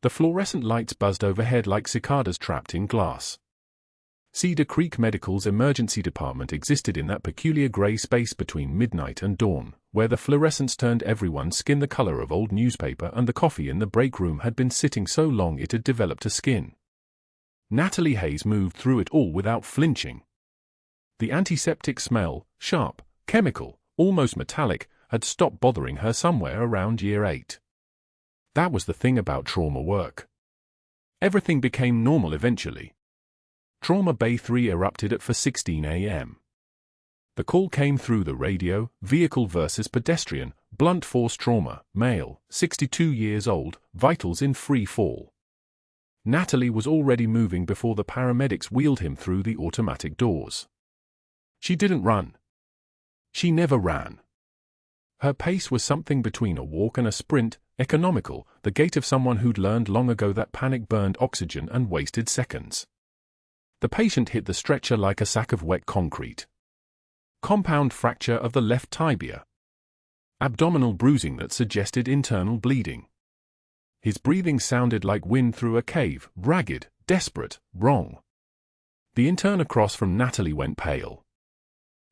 The fluorescent lights buzzed overhead like cicadas trapped in glass. Cedar Creek Medical's emergency department existed in that peculiar gray space between midnight and dawn, where the fluorescence turned everyone's skin the color of old newspaper and the coffee in the break room had been sitting so long it had developed a skin. Natalie Hayes moved through it all without flinching. The antiseptic smell, sharp, chemical, almost metallic, had stopped bothering her somewhere around year 8. That was the thing about trauma work. Everything became normal eventually. Trauma Bay 3 erupted at 4:16 a.m. The call came through the radio: vehicle versus pedestrian, blunt force trauma, male, 62 years old, vitals in free fall. Natalie was already moving before the paramedics wheeled him through the automatic doors. She didn't run. She never ran. Her pace was something between a walk and a sprint, economical, the gait of someone who'd learned long ago that panic burned oxygen and wasted seconds. The patient hit the stretcher like a sack of wet concrete. Compound fracture of the left tibia. Abdominal bruising that suggested internal bleeding. His breathing sounded like wind through a cave, ragged, desperate, wrong. The intern across from Natalie went pale.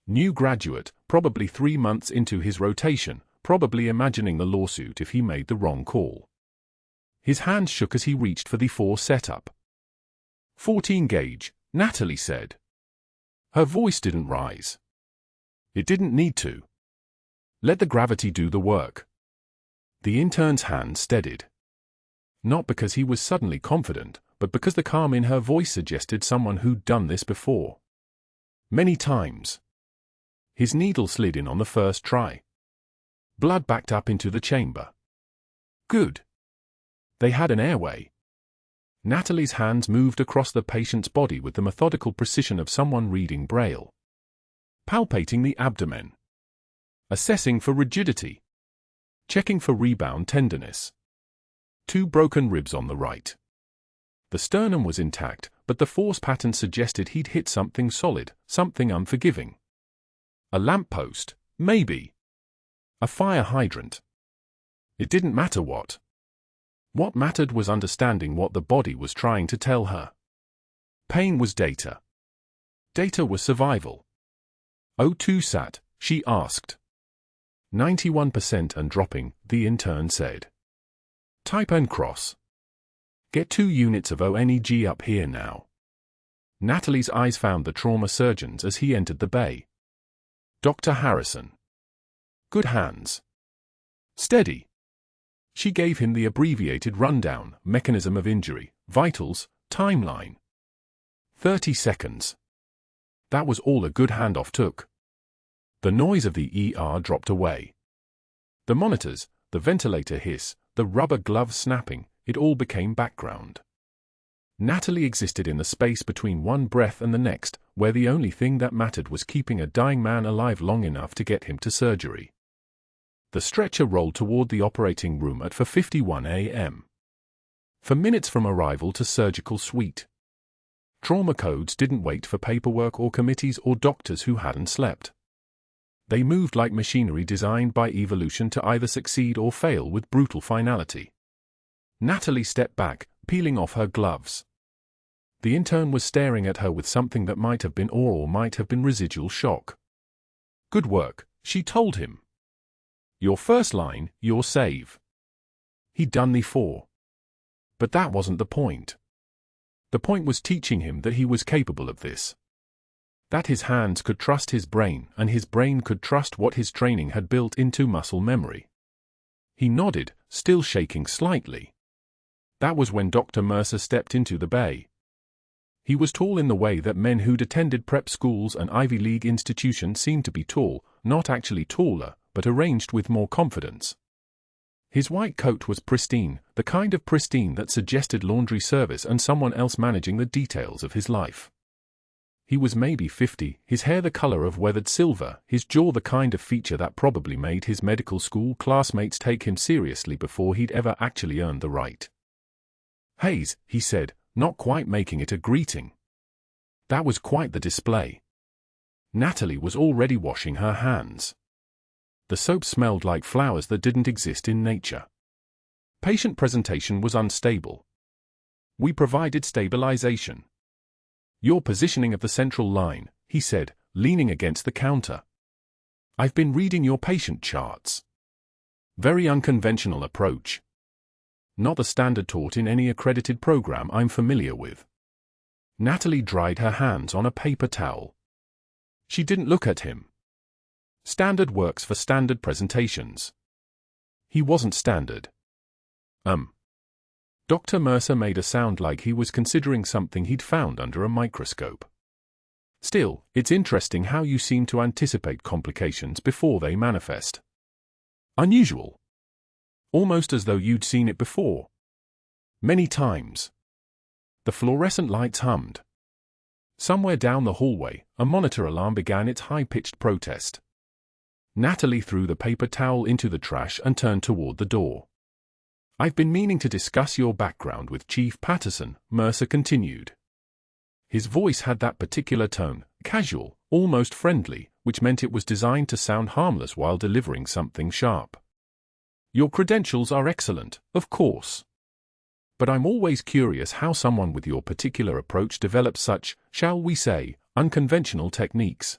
New graduate, probably 3 months into his rotation, probably imagining the lawsuit if he made the wrong call. His hands shook as he reached for the 4 setup. 14 gauge, Natalie said. Her voice didn't rise. It didn't need to. Let the gravity do the work. The intern's hand steadied. Not because he was suddenly confident, but because the calm in her voice suggested someone who'd done this before. Many times. His needle slid in on the first try. Blood backed up into the chamber. Good. They had an airway. Natalie's hands moved across the patient's body with the methodical precision of someone reading Braille. Palpating the abdomen. Assessing for rigidity. Checking for rebound tenderness. 2 broken ribs on the right. The sternum was intact, but the force pattern suggested he'd hit something solid, something unforgiving. A lamppost, maybe. A fire hydrant. It didn't matter what. What mattered was understanding what the body was trying to tell her. Pain was data. Data was survival. O2 sat, she asked. 91% and dropping, the intern said. Type N cross. Get 2 units of ONEG up here now. Natalie's eyes found the trauma surgeons as he entered the bay. Dr. Harrison. Good hands. Steady. She gave him the abbreviated rundown: mechanism of injury, vitals, timeline. 30 seconds. That was all a good handoff took. The noise of the ER dropped away. The monitors, the ventilator hiss, the rubber gloves snapping, it all became background. Natalie existed in the space between one breath and the next, where the only thing that mattered was keeping a dying man alive long enough to get him to surgery. The stretcher rolled toward the operating room at 4:51 a.m. 4 minutes from arrival to surgical suite. Trauma codes didn't wait for paperwork or committees or doctors who hadn't slept. They moved like machinery designed by evolution to either succeed or fail with brutal finality. Natalie stepped back, peeling off her gloves. The intern was staring at her with something that might have been awe or might have been residual shock. Good work, she told him. Your first line, your save. He'd done the 4. But that wasn't the point. The point was teaching him that he was capable of this. That his hands could trust his brain, and his brain could trust what his training had built into muscle memory. He nodded, still shaking slightly. That was when Dr. Mercer stepped into the bay. He was tall in the way that men who'd attended prep schools and Ivy League institutions seemed to be tall, not actually taller, but arranged with more confidence. His white coat was pristine, the kind of pristine that suggested laundry service and someone else managing the details of his life. He was maybe 50, his hair the color of weathered silver, his jaw the kind of feature that probably made his medical school classmates take him seriously before he'd ever actually earned the right. Hayes, he said, not quite making it a greeting. That was quite the display. Natalie was already washing her hands. The soap smelled like flowers that didn't exist in nature. Patient presentation was unstable. We provided stabilization. Your positioning of the central line, he said, leaning against the counter. I've been reading your patient charts. Very unconventional approach. Not the standard taught in any accredited program I'm familiar with. Natalie dried her hands on a paper towel. She didn't look at him. Standard works for standard presentations. He wasn't standard. Dr. Mercer made a sound like he was considering something he'd found under a microscope. Still, it's interesting how you seem to anticipate complications before they manifest. Unusual. Almost as though you'd seen it before. Many times. The fluorescent lights hummed. Somewhere down the hallway, a monitor alarm began its high-pitched protest. Natalie threw the paper towel into the trash and turned toward the door. I've been meaning to discuss your background with Chief Patterson, Mercer continued. His voice had that particular tone, casual, almost friendly, which meant it was designed to sound harmless while delivering something sharp. Your credentials are excellent, of course. But I'm always curious how someone with your particular approach develops such, shall we say, unconventional techniques.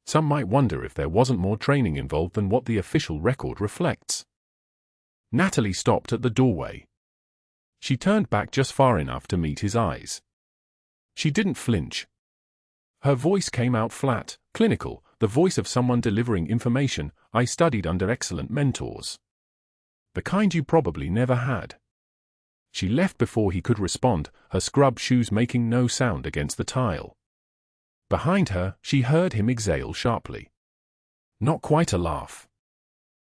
Some might wonder if there wasn't more training involved than what the official record reflects. Natalie stopped at the doorway. She turned back just far enough to meet his eyes. She didn't flinch. Her voice came out flat, clinical, the voice of someone delivering information I studied under excellent mentors. The kind you probably never had. She left before he could respond, her scrub shoes making no sound against the tile. Behind her, she heard him exhale sharply. Not quite a laugh.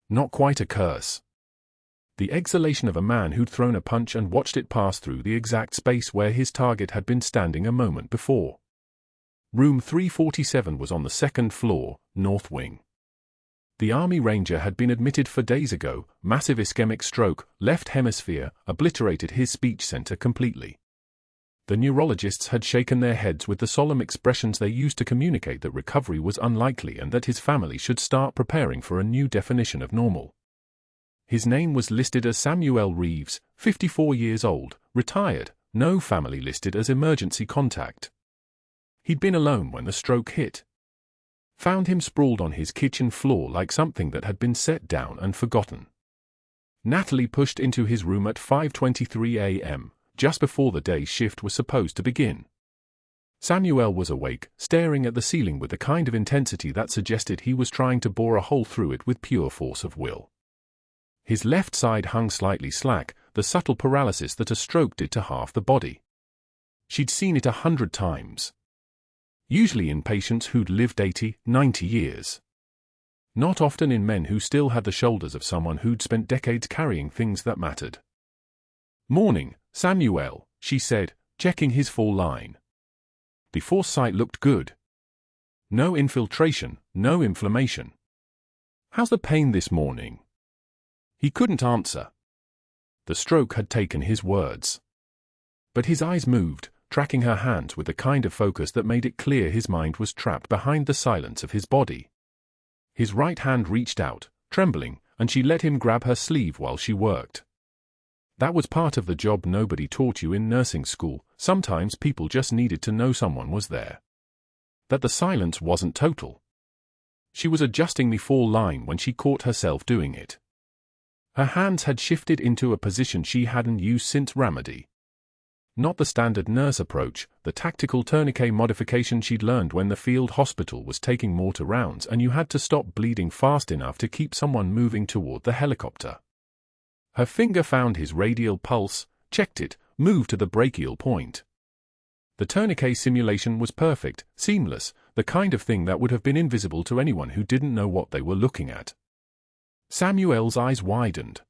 Not quite a curse. The exhalation of a man who'd thrown a punch and watched it pass through the exact space where his target had been standing a moment before. Room 347 was on the second floor, north wing. The Army Ranger had been admitted 4 days ago, massive ischemic stroke, left hemisphere, obliterated his speech center completely. The neurologists had shaken their heads with the solemn expressions they used to communicate that recovery was unlikely and that his family should start preparing for a new definition of normal. His name was listed as Samuel Reeves, 54 years old, retired, no family listed as emergency contact. He'd been alone when the stroke hit. Found him sprawled on his kitchen floor like something that had been set down and forgotten. Natalie pushed into his room at 5:23 a.m., just before the day's shift was supposed to begin. Samuel was awake, staring at the ceiling with the kind of intensity that suggested he was trying to bore a hole through it with pure force of will. His left side hung slightly slack, the subtle paralysis that a stroke did to half the body. She'd seen it 100 times. Usually in patients who'd lived 80, 90 years. Not often in men who still had the shoulders of someone who'd spent decades carrying things that mattered. "Morning, Samuel," she said, checking his full line. The foresight looked good. No infiltration, no inflammation. "How's the pain this morning?" He couldn't answer. The stroke had taken his words. But his eyes moved, tracking her hands with the kind of focus that made it clear his mind was trapped behind the silence of his body. His right hand reached out, trembling, and she let him grab her sleeve while she worked. That was part of the job nobody taught you in nursing school. Sometimes people just needed to know someone was there. That the silence wasn't total. She was adjusting the fall line when she caught herself doing it. Her hands had shifted into a position she hadn't used since Ramadi. Not the standard nurse approach, the tactical tourniquet modification she'd learned when the field hospital was taking mortar rounds and you had to stop bleeding fast enough to keep someone moving toward the helicopter. Her finger found his radial pulse, checked it, moved to the brachial point. The tourniquet simulation was perfect, seamless, the kind of thing that would have been invisible to anyone who didn't know what they were looking at. Samuel's eyes widened.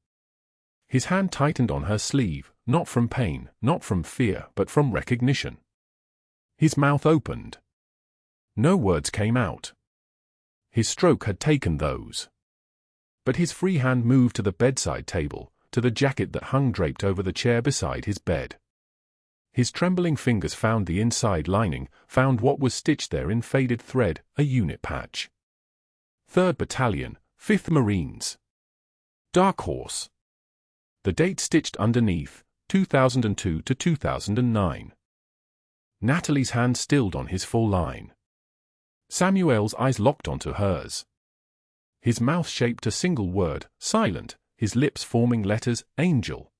His hand tightened on her sleeve, not from pain, not from fear, but from recognition. His mouth opened. No words came out. His stroke had taken those. But his free hand moved to the bedside table, to the jacket that hung draped over the chair beside his bed. His trembling fingers found the inside lining, found what was stitched there in faded thread, a unit patch. 3rd Battalion, 5th Marines. Dark Horse. The date stitched underneath, 2002 to 2009. Natalie's hand stilled on his full line. Samuel's eyes locked onto hers. His mouth shaped a single word, silent, his lips forming letters, angel.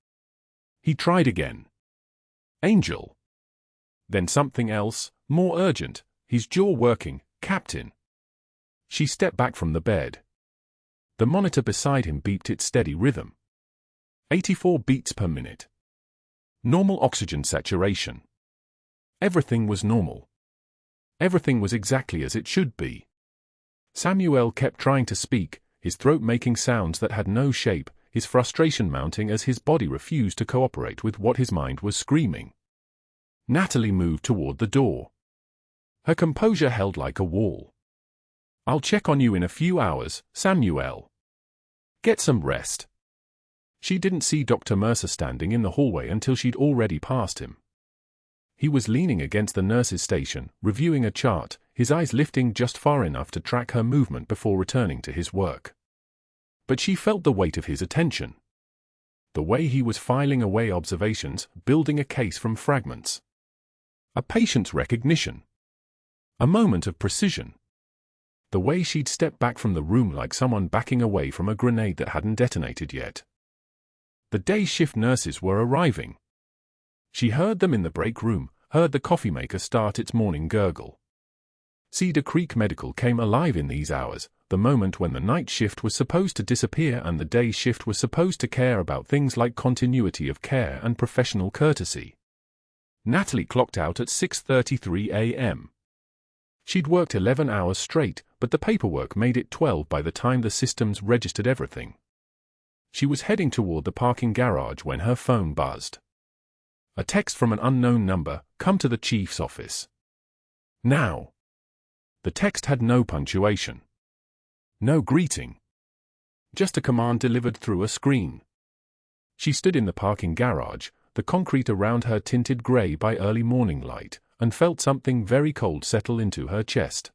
He tried again. Angel. Then something else, more urgent, his jaw working, Captain. She stepped back from the bed. The monitor beside him beeped its steady rhythm. 84 beats per minute. Normal oxygen saturation. Everything was normal. Everything was exactly as it should be. Samuel kept trying to speak, his throat making sounds that had no shape, his frustration mounting as his body refused to cooperate with what his mind was screaming. Natalie moved toward the door. Her composure held like a wall. "I'll check on you in a few hours, Samuel. Get some rest." She didn't see Dr. Mercer standing in the hallway until she'd already passed him. He was leaning against the nurse's station, reviewing a chart, his eyes lifting just far enough to track her movement before returning to his work. But she felt the weight of his attention. The way he was filing away observations, building a case from fragments. A patient's recognition. A moment of precision. The way she'd stepped back from the room like someone backing away from a grenade that hadn't detonated yet. The day shift nurses were arriving. She heard them in the break room, heard the coffee maker start its morning gurgle. Cedar Creek Medical came alive in these hours, the moment when the night shift was supposed to disappear and the day shift was supposed to care about things like continuity of care and professional courtesy. Natalie clocked out at 6:33 a.m. She'd worked 11 hours straight, but the paperwork made it 12 by the time the systems registered everything. She was heading toward the parking garage when her phone buzzed. A text from an unknown number, "Come to the chief's office now." The text had no punctuation. No greeting. Just a command delivered through a screen. She stood in the parking garage, the concrete around her tinted gray by early morning light, and felt something very cold settle into her chest.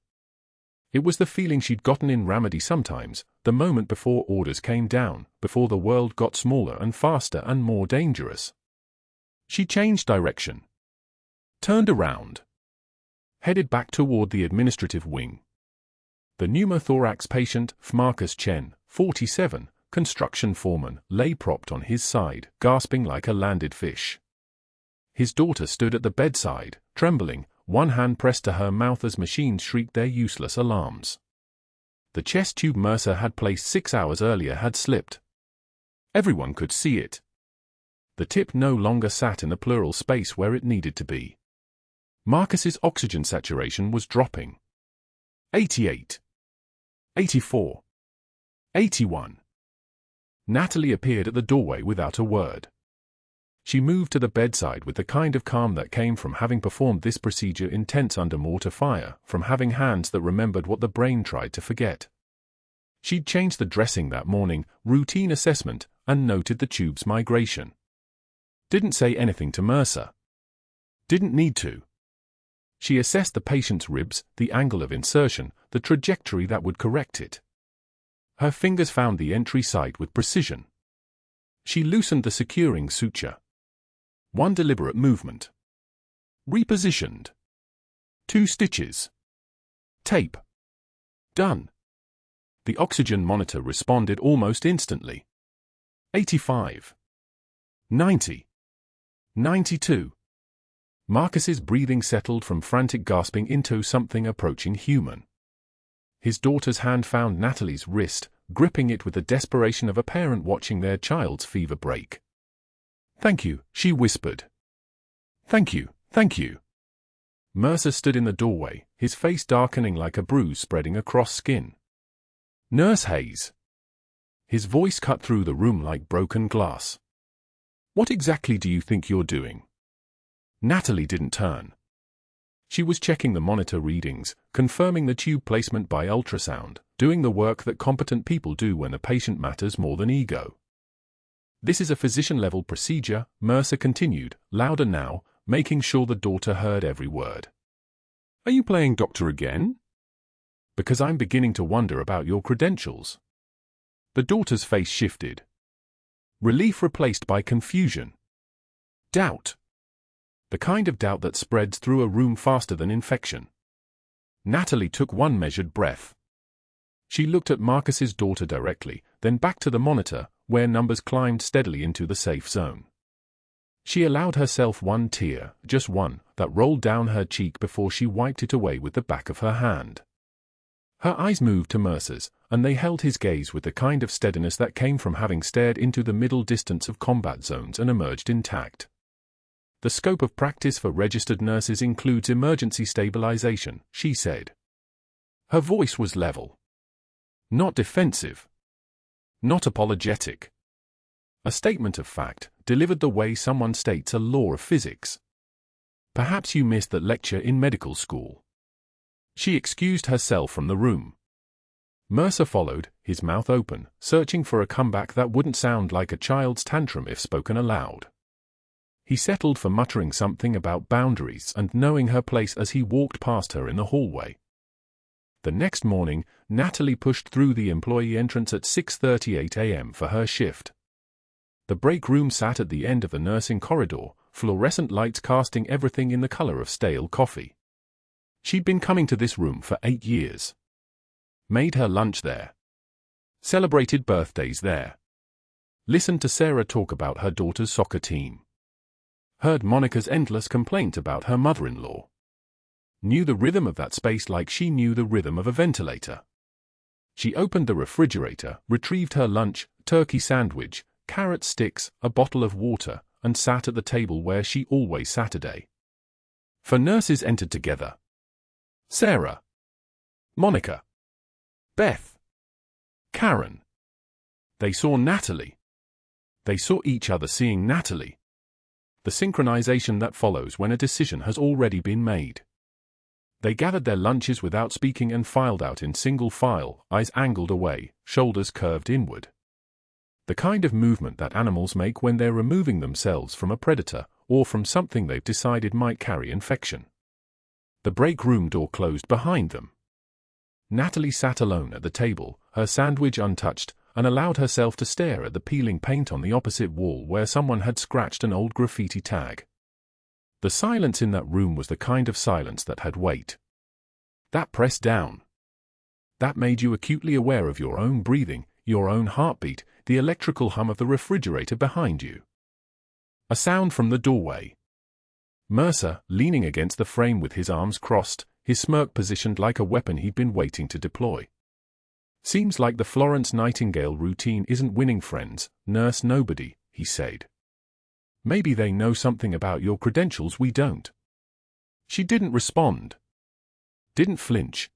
It was the feeling she'd gotten in Ramadi sometimes, the moment before orders came down, before the world got smaller and faster and more dangerous. She changed direction. Turned around. Headed back toward the administrative wing. The pneumothorax patient, Marcus Chen, 47, construction foreman, lay propped on his side, gasping like a landed fish. His daughter stood at the bedside, trembling, one hand pressed to her mouth as machines shrieked their useless alarms. The chest tube Mercer had placed 6 hours earlier had slipped. Everyone could see it. The tip no longer sat in the pleural space where it needed to be. Marcus's oxygen saturation was dropping. 88. 84. 81. Natalie appeared at the doorway without a word. She moved to the bedside with the kind of calm that came from having performed this procedure intense under mortar fire, from having hands that remembered what the brain tried to forget. She'd changed the dressing that morning, routine assessment, and noted the tube's migration. Didn't say anything to Mercer. Didn't need to. She assessed the patient's ribs, the angle of insertion, the trajectory that would correct it. Her fingers found the entry site with precision. She loosened the securing suture. One deliberate movement. Repositioned. 2 stitches. Tape. Done. The oxygen monitor responded almost instantly. 85. 90. 92. Marcus's breathing settled from frantic gasping into something approaching human. His daughter's hand found Natalie's wrist, gripping it with the desperation of a parent watching their child's fever break. "Thank you," she whispered. "Thank you, thank you." Mercer stood in the doorway, his face darkening like a bruise spreading across skin. "Nurse Hayes." His voice cut through the room like broken glass. "What exactly do you think you're doing?" Natalie didn't turn. She was checking the monitor readings, confirming the tube placement by ultrasound, doing the work that competent people do when the patient matters more than ego. "This is a physician-level procedure," Mercer continued, louder now, making sure the daughter heard every word. "Are you playing doctor again? Because I'm beginning to wonder about your credentials." The daughter's face shifted. Relief replaced by confusion. Doubt. The kind of doubt that spreads through a room faster than infection. Natalie took one measured breath. She looked at Marcus's daughter directly, then back to the monitor, where numbers climbed steadily into the safe zone. She allowed herself one tear, just one, that rolled down her cheek before she wiped it away with the back of her hand. Her eyes moved to Mercer's, and they held his gaze with the kind of steadiness that came from having stared into the middle distance of combat zones and emerged intact. The scope of practice for registered nurses includes emergency stabilization, she said. Her voice was level. Not defensive. Not apologetic. A statement of fact, delivered the way someone states a law of physics. Perhaps you missed that lecture in medical school. She excused herself from the room. Mercer followed, his mouth open, searching for a comeback that wouldn't sound like a child's tantrum if spoken aloud. He settled for muttering something about boundaries and knowing her place as he walked past her in the hallway. The next morning, Natalie pushed through the employee entrance at 6:38 a.m. for her shift. The break room sat at the end of the nursing corridor, fluorescent lights casting everything in the color of stale coffee. She'd been coming to this room for 8 years. Made her lunch there. Celebrated birthdays there. Listened to Sarah talk about her daughter's soccer team. Heard Monica's endless complaint about her mother-in-law. Knew the rhythm of that space like she knew the rhythm of a ventilator. She opened the refrigerator, retrieved her lunch, turkey sandwich, carrot sticks, a bottle of water, and sat at the table where she always Saturday. 4 nurses entered together. Sarah. Monica. Beth. Karen. They saw Natalie. They saw each other seeing Natalie. The synchronization that follows when a decision has already been made. They gathered their lunches without speaking and filed out in single file, eyes angled away, shoulders curved inward. The kind of movement that animals make when they're removing themselves from a predator, or from something they've decided might carry infection. The break room door closed behind them. Natalie sat alone at the table, her sandwich untouched, and allowed herself to stare at the peeling paint on the opposite wall where someone had scratched an old graffiti tag. The silence in that room was the kind of silence that had weight. That pressed down. That made you acutely aware of your own breathing, your own heartbeat, the electrical hum of the refrigerator behind you. A sound from the doorway. Mercer, leaning against the frame with his arms crossed, his smirk positioned like a weapon he'd been waiting to deploy. Seems like the Florence Nightingale routine isn't winning friends, nurse nobody, he said. Maybe they know something about your credentials we don't. She didn't respond. Didn't flinch.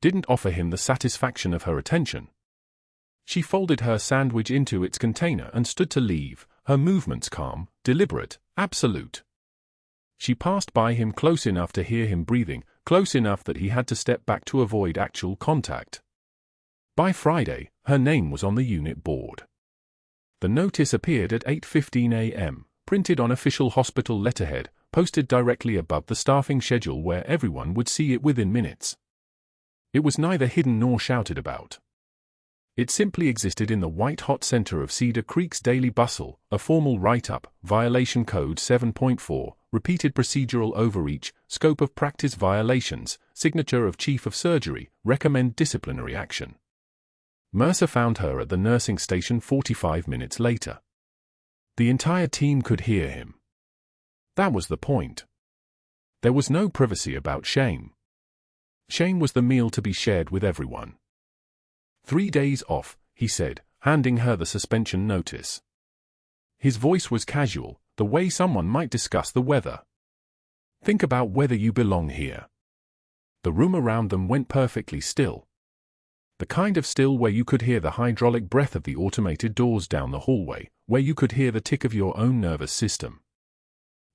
Didn't offer him the satisfaction of her attention. She folded her sandwich into its container and stood to leave, her movements calm, deliberate, absolute. She passed by him close enough to hear him breathing, close enough that he had to step back to avoid actual contact. By Friday, her name was on the unit board. The notice appeared at 8:15 a.m., printed on official hospital letterhead, posted directly above the staffing schedule where everyone would see it within minutes. It was neither hidden nor shouted about. It simply existed in the white-hot center of Cedar Creek's daily bustle, a formal write-up, violation code 7.4, repeated procedural overreach, scope of practice violations, signature of chief of surgery, recommend disciplinary action. Mercer found her at the nursing station 45 minutes later. The entire team could hear him. That was the point. There was no privacy about shame. Shame was the meal to be shared with everyone. 3 days off, he said, handing her the suspension notice. His voice was casual, the way someone might discuss the weather. Think about whether you belong here. The room around them went perfectly still. The kind of still where you could hear the hydraulic breath of the automated doors down the hallway, where you could hear the tick of your own nervous system.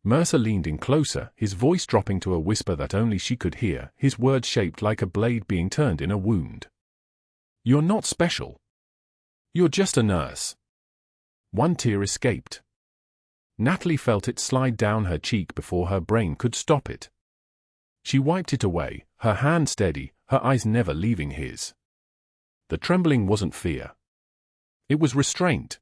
Mercer leaned in closer, his voice dropping to a whisper that only she could hear, his words shaped like a blade being turned in a wound. You're not special. You're just a nurse. One tear escaped. Natalie felt it slide down her cheek before her brain could stop it. She wiped it away, her hand steady, her eyes never leaving his. The trembling wasn't fear. It was restraint.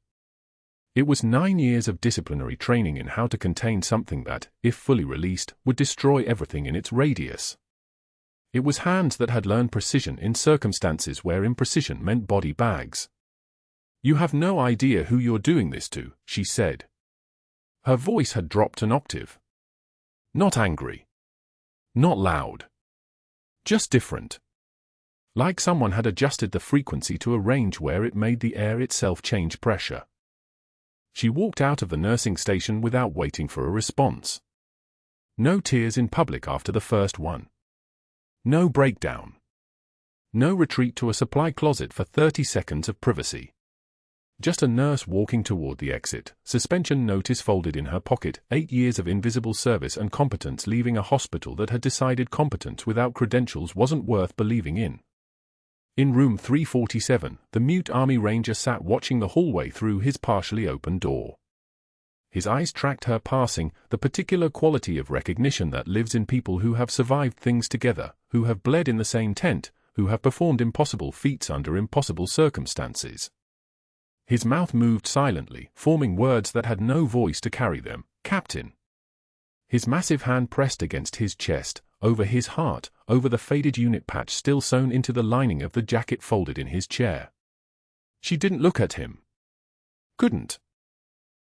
It was 9 years of disciplinary training in how to contain something that, if fully released, would destroy everything in its radius. It was hands that had learned precision in circumstances where imprecision meant body bags. "You have no idea who you're doing this to," she said. Her voice had dropped an octave. Not angry. Not loud. Just different. Like someone had adjusted the frequency to a range where it made the air itself change pressure. She walked out of the nursing station without waiting for a response. No tears in public after the first one. No breakdown. No retreat to a supply closet for 30 seconds of privacy. Just a nurse walking toward the exit, suspension notice folded in her pocket, 8 years of invisible service and competence, leaving a hospital that had decided competence without credentials wasn't worth believing in. In room 347, the mute Army Ranger sat watching the hallway through his partially open door. His eyes tracked her passing, the particular quality of recognition that lives in people who have survived things together, who have bled in the same tent, who have performed impossible feats under impossible circumstances. His mouth moved silently, forming words that had no voice to carry them. "Captain." His massive hand pressed against his chest, over his heart, over the faded unit patch still sewn into the lining of the jacket folded in his chair. She didn't look at him. Couldn't.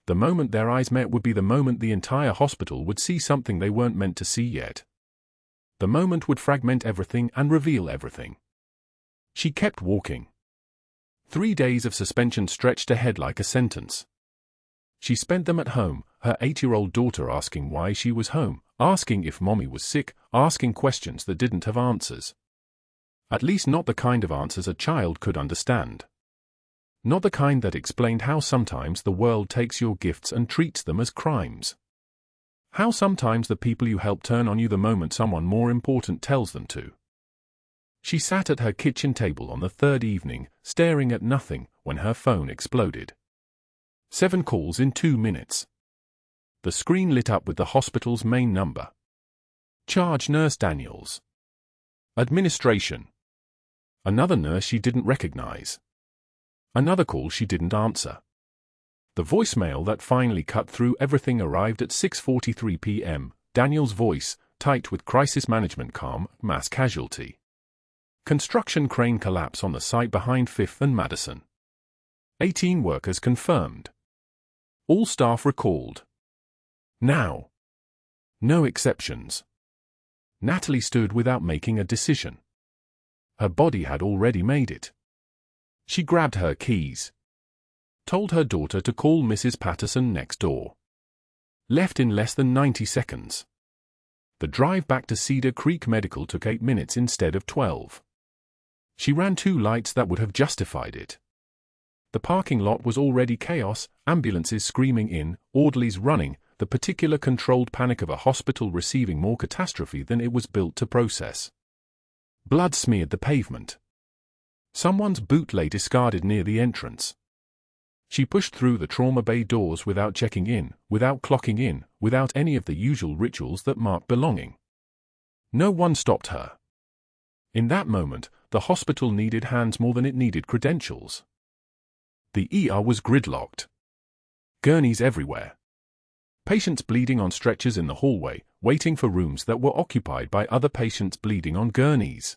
The moment their eyes met would be the moment the entire hospital would see something they weren't meant to see yet. The moment would fragment everything and reveal everything. She kept walking. 3 days of suspension stretched ahead like a sentence. She spent them at home, her 8-year-old daughter asking why she was home, asking if mommy was sick, asking questions that didn't have answers. At least not the kind of answers a child could understand. Not the kind that explained how sometimes the world takes your gifts and treats them as crimes. How sometimes the people you help turn on you the moment someone more important tells them to. She sat at her kitchen table on the third evening, staring at nothing, when her phone exploded. 7 calls in 2 minutes. The screen lit up with the hospital's main number. Charge Nurse Daniels. Administration. Another nurse she didn't recognize. Another call she didn't answer. The voicemail that finally cut through everything arrived at 6:43 p.m. Daniel's voice, tight with crisis management calm, mass casualty. Construction crane collapse on the site behind 5th and Madison. 18 workers confirmed. All staff recalled. Now. No exceptions. Natalie stood without making a decision. Her body had already made it. She grabbed her keys. Told her daughter to call Mrs. Patterson next door. Left in less than 90 seconds. The drive back to Cedar Creek Medical took 8 minutes instead of 12. She ran 2 lights that would have justified it. The parking lot was already chaos, ambulances screaming in, orderlies running, the particular controlled panic of a hospital receiving more catastrophe than it was built to process. Blood smeared the pavement. Someone's boot lay discarded near the entrance. She pushed through the trauma bay doors without checking in, without clocking in, without any of the usual rituals that mark belonging. No one stopped her. In that moment, the hospital needed hands more than it needed credentials. The ER was gridlocked. Gurneys everywhere. Patients bleeding on stretchers in the hallway, waiting for rooms that were occupied by other patients bleeding on gurneys.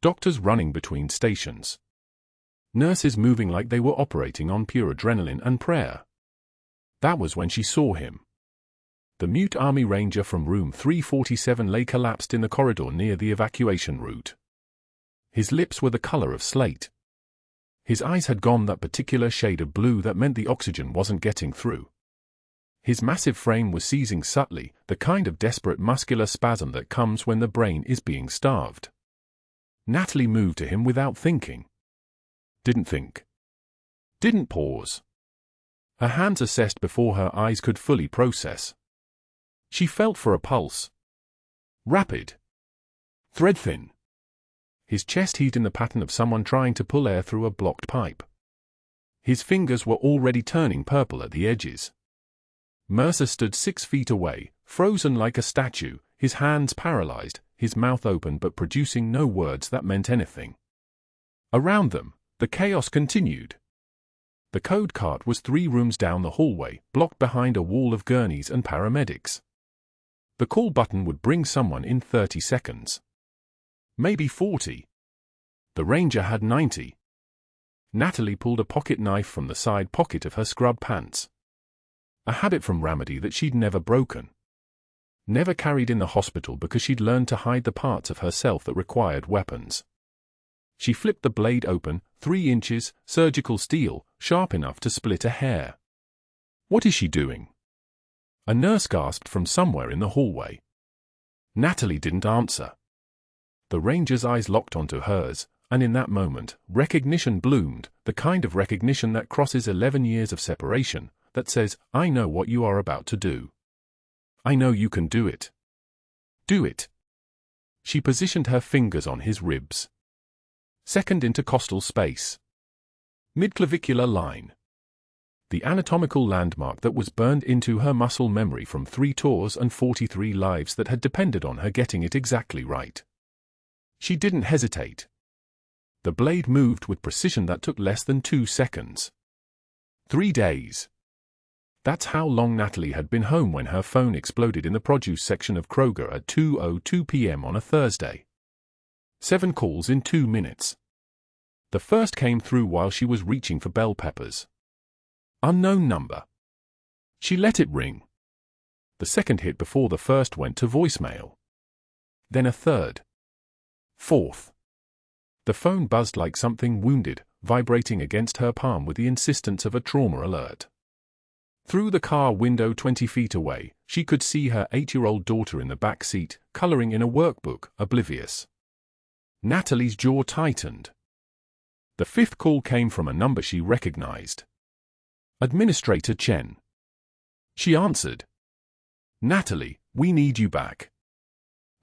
Doctors running between stations. Nurses moving like they were operating on pure adrenaline and prayer. That was when she saw him. The mute Army Ranger from room 347 lay collapsed in the corridor near the evacuation route. His lips were the color of slate. His eyes had gone that particular shade of blue that meant the oxygen wasn't getting through. His massive frame was seizing subtly, the kind of desperate muscular spasm that comes when the brain is being starved. Natalie moved to him without thinking. Didn't think. Didn't pause. Her hands assessed before her eyes could fully process. She felt for a pulse. Rapid. Thread-thin. His chest heaved in the pattern of someone trying to pull air through a blocked pipe. His fingers were already turning purple at the edges. Mercer stood 6 feet away, frozen like a statue, his hands paralyzed, his mouth open but producing no words that meant anything. Around them, the chaos continued. The code cart was 3 rooms down the hallway, blocked behind a wall of gurneys and paramedics. The call button would bring someone in 30 seconds. Maybe 40. The ranger had 90. Natalie pulled a pocket knife from the side pocket of her scrub pants. A habit from Ramadi that she'd never broken. Never carried in the hospital because she'd learned to hide the parts of herself that required weapons. She flipped the blade open, 3 inches, surgical steel, sharp enough to split a hair. "What is she doing?" A nurse gasped from somewhere in the hallway. Natalie didn't answer. The ranger's eyes locked onto hers, and in that moment, recognition bloomed, the kind of recognition that crosses 11 years of separation, that says, "I know what you are about to do. I know you can do it. Do it." She positioned her fingers on his ribs. Second intercostal space. Midclavicular line. The anatomical landmark that was burned into her muscle memory from 3 tours and 43 lives that had depended on her getting it exactly right. She didn't hesitate. The blade moved with precision that took less than 2 seconds. 3 days. That's how long Natalie had been home when her phone exploded in the produce section of Kroger at 2:02 p.m. on a Thursday. 7 calls in 2 minutes. The first came through while she was reaching for bell peppers. Unknown number. She let it ring. The second hit before the first went to voicemail. Then a third. Fourth. The phone buzzed like something wounded, vibrating against her palm with the insistence of a trauma alert. Through the car window 20 feet away, she could see her 8-year-old daughter in the back seat, coloring in a workbook, oblivious. Natalie's jaw tightened. The 5th call came from a number she recognized. Administrator Chen. She answered. "Natalie, we need you back.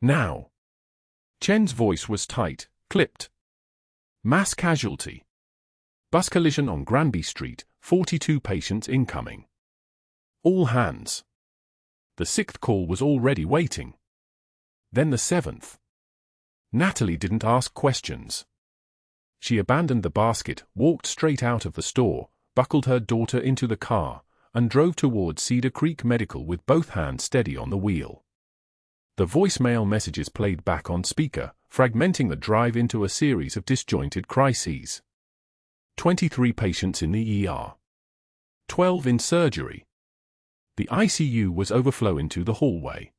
Now." Chen's voice was tight, clipped. "Mass casualty. Bus collision on Granby Street, 42 patients incoming. All hands." The 6th call was already waiting. Then the 7th. Natalie didn't ask questions. She abandoned the basket, walked straight out of the store, buckled her daughter into the car, and drove toward Cedar Creek Medical with both hands steady on the wheel. The voicemail messages played back on speaker, fragmenting the drive into a series of disjointed crises. 23 patients in the ER. 12 in surgery. The ICU was overflowing into the hallway.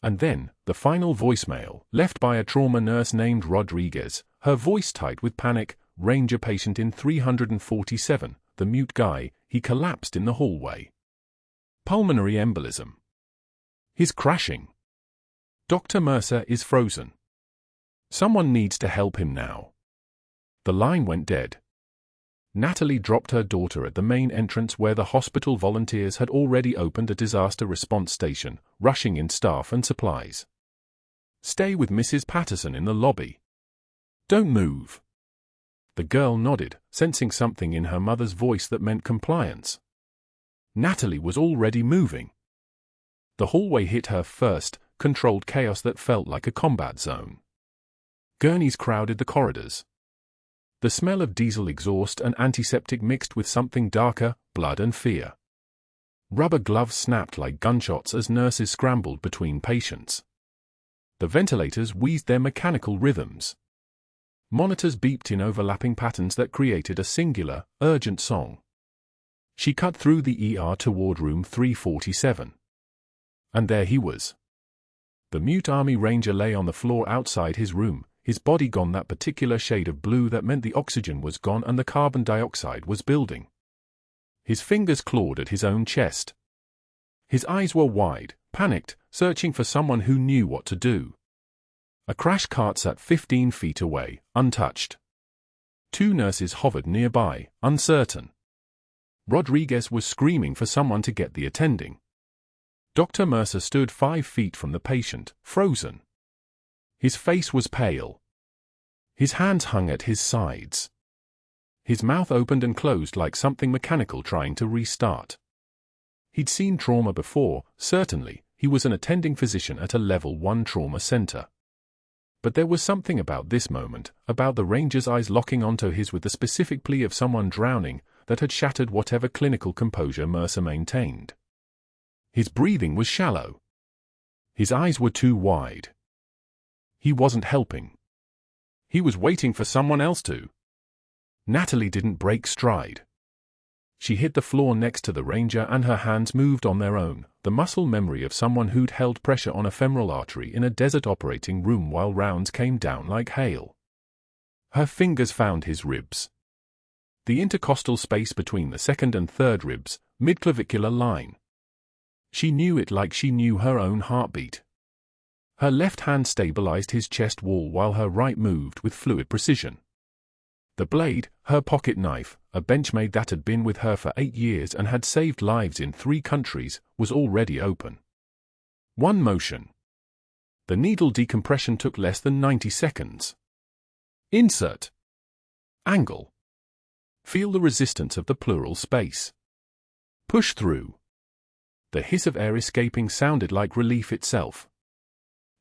And then, the final voicemail, left by a trauma nurse named Rodriguez, her voice tight with panic. "Ranger patient in 347, the mute guy, he collapsed in the hallway. Pulmonary embolism. He's crashing. Dr. Mercer is frozen. Someone needs to help him now." The line went dead. Natalie dropped her daughter at the main entrance where the hospital volunteers had already opened a disaster response station, rushing in staff and supplies. "Stay with Mrs. Patterson in the lobby. Don't move." The girl nodded, sensing something in her mother's voice that meant compliance. Natalie was already moving. The hallway hit her first, controlled chaos that felt like a combat zone. Gurneys crowded the corridors. The smell of diesel exhaust and antiseptic mixed with something darker, blood and fear. Rubber gloves snapped like gunshots as nurses scrambled between patients. The ventilators wheezed their mechanical rhythms. Monitors beeped in overlapping patterns that created a singular, urgent song. She cut through the ER toward room 347. And there he was. The mute Army Ranger lay on the floor outside his room, his body gone that particular shade of blue that meant the oxygen was gone and the carbon dioxide was building. His fingers clawed at his own chest. His eyes were wide, panicked, searching for someone who knew what to do. A crash cart sat 15 feet away, untouched. 2 nurses hovered nearby, uncertain. Rodriguez was screaming for someone to get the attending. Dr. Mercer stood 5 feet from the patient, frozen. His face was pale. His hands hung at his sides. His mouth opened and closed like something mechanical trying to restart. He'd seen trauma before, certainly. He was an attending physician at a level 1 trauma center. But there was something about this moment, about the ranger's eyes locking onto his with the specific plea of someone drowning, that had shattered whatever clinical composure Mercer maintained. His breathing was shallow. His eyes were too wide. He wasn't helping. He was waiting for someone else to. Natalie didn't break stride. She hit the floor next to the ranger and her hands moved on their own, the muscle memory of someone who'd held pressure on a femoral artery in a desert operating room while rounds came down like hail. Her fingers found his ribs. The intercostal space between the second and third ribs, midclavicular line. She knew it like she knew her own heartbeat. Her left hand stabilized his chest wall while her right moved with fluid precision. The blade, her pocket knife, a Benchmade that had been with her for 8 years and had saved lives in 3 countries, was already open. One motion. The needle decompression took less than 90 seconds. Insert. Angle. Feel the resistance of the pleural space. Push through. The hiss of air escaping sounded like relief itself.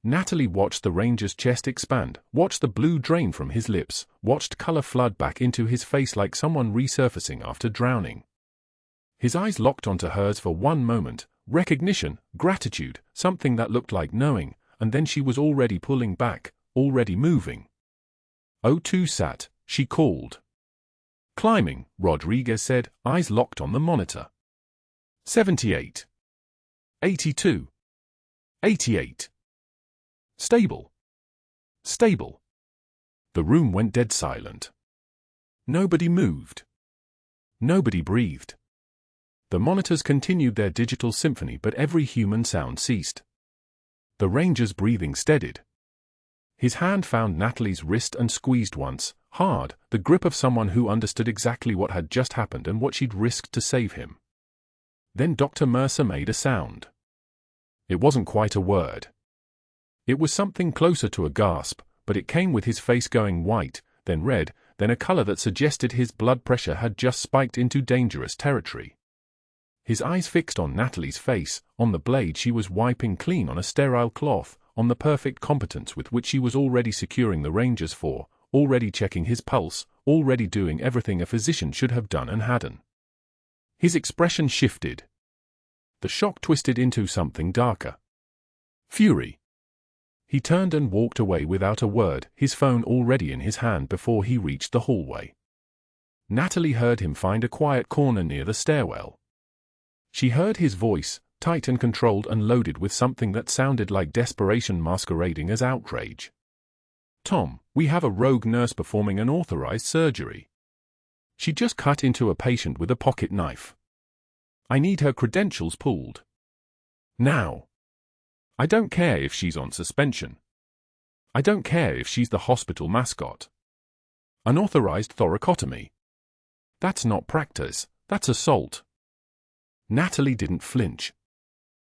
Natalie watched the ranger's chest expand, watched the blue drain from his lips, watched color flood back into his face like someone resurfacing after drowning. His eyes locked onto hers for one moment, recognition, gratitude, something that looked like knowing, and then she was already pulling back, already moving. O2 sat, she called. Climbing, Rodriguez said, eyes locked on the monitor. 78. 82. 88. Stable. Stable. The room went dead silent. Nobody moved. Nobody breathed. The monitors continued their digital symphony, but every human sound ceased. The ranger's breathing steadied. His hand found Natalie's wrist and squeezed once, hard, the grip of someone who understood exactly what had just happened and what she'd risked to save him. Then Dr. Mercer made a sound. It wasn't quite a word. It was something closer to a gasp, but it came with his face going white, then red, then a color that suggested his blood pressure had just spiked into dangerous territory. His eyes fixed on Natalie's face, on the blade she was wiping clean on a sterile cloth, on the perfect competence with which she was already securing the ranger's for, already checking his pulse, already doing everything a physician should have done and hadn't. His expression shifted. The shock twisted into something darker. Fury. He turned and walked away without a word, his phone already in his hand before he reached the hallway. Natalie heard him find a quiet corner near the stairwell. She heard his voice, tight and controlled and loaded with something that sounded like desperation masquerading as outrage. Tom, we have a rogue nurse performing unauthorized surgery. She just cut into a patient with a pocket knife. I need her credentials pulled. Now. I don't care if she's on suspension. I don't care if she's the hospital mascot. Unauthorized thoracotomy. That's not practice, that's assault. Natalie didn't flinch.